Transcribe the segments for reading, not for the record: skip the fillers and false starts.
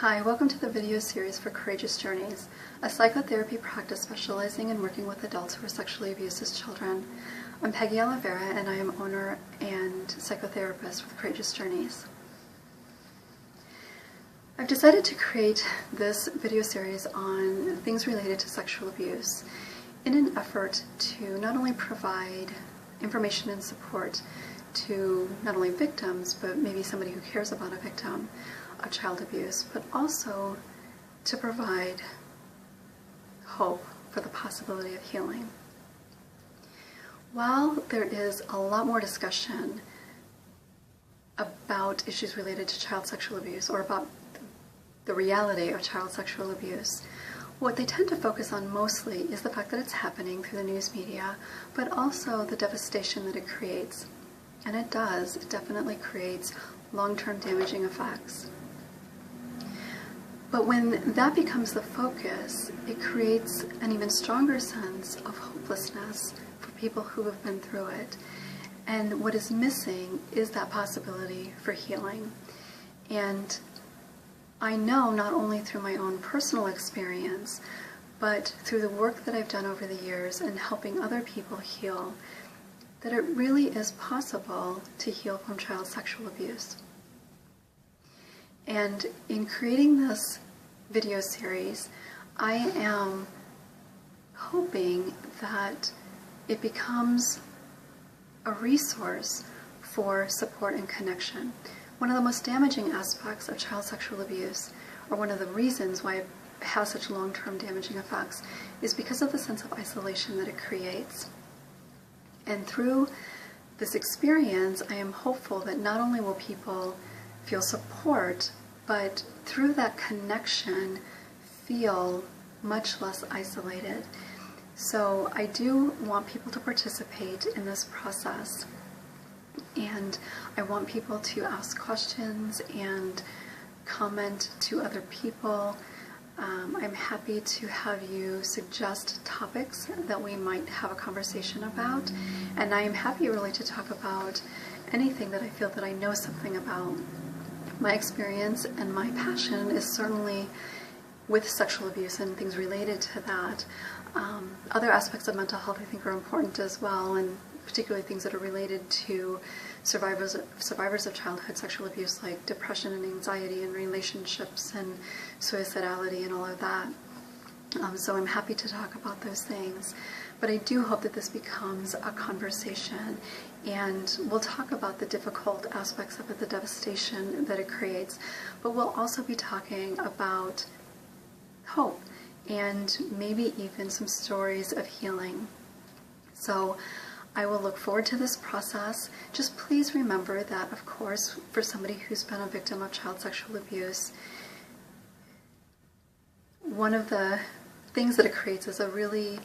Hi, welcome to the video series for Courageous Journeys, a psychotherapy practice specializing in working with adults who are sexually abused as children. I'm Peggy Oliveira and I am owner and psychotherapist with Courageous Journeys. I've decided to create this video series on things related to sexual abuse in an effort to not only provide information and support to not only victims, but maybe somebody who cares about a victim of child abuse, but also to provide hope for the possibility of healing. While there is a lot more discussion about issues related to child sexual abuse or about the reality of child sexual abuse, what they tend to focus on mostly is the fact that it's happening through the news media, but also the devastation that it creates. And it does. It definitely creates long-term damaging effects. But when that becomes the focus, it creates an even stronger sense of hopelessness for people who have been through it. And what is missing is that possibility for healing. And I know not only through my own personal experience, but through the work that I've done over the years and helping other people heal, that it really is possible to heal from child sexual abuse. And in creating this video series, I am hoping that it becomes a resource for support and connection. One of the most damaging aspects of child sexual abuse, or one of the reasons why it has such long-term damaging effects, is because of the sense of isolation that it creates. And through this experience, I am hopeful that not only will people feel support, but through that connection, feel much less isolated. So I do want people to participate in this process, and I want people to ask questions and comment to other people. I'm happy to have you suggest topics that we might have a conversation about, and I am happy really to talk about anything that I feel that I know something about. My experience and my passion is certainly with sexual abuse and things related to that. Other aspects of mental health I think are important as well, and particularly things that are related to survivors of childhood sexual abuse, like depression and anxiety and relationships and suicidality and all of that. So I'm happy to talk about those things. But I do hope that this becomes a conversation, and we'll talk about the difficult aspects of it, the devastation that it creates, but we'll also be talking about hope and maybe even some stories of healing. So I will look forward to this process. Just please remember that, of course, for somebody who's been a victim of child sexual abuse, one of the things that it creates is a really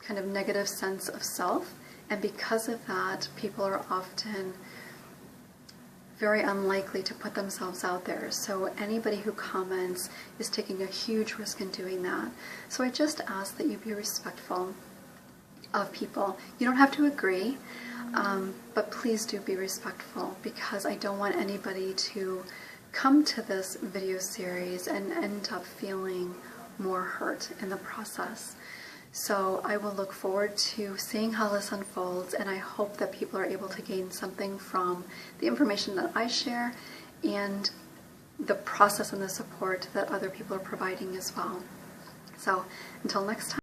kind of negative sense of self, and because of that, people are often very unlikely to put themselves out there. So anybody who comments is taking a huge risk in doing that. So I just ask that you be respectful of people. You don't have to agree, but please do be respectful, because I don't want anybody to come to this video series and end up feeling more hurt in the process. So I will look forward to seeing how this unfolds, and I hope that people are able to gain something from the information that I share and the process and the support that other people are providing as well. So until next time.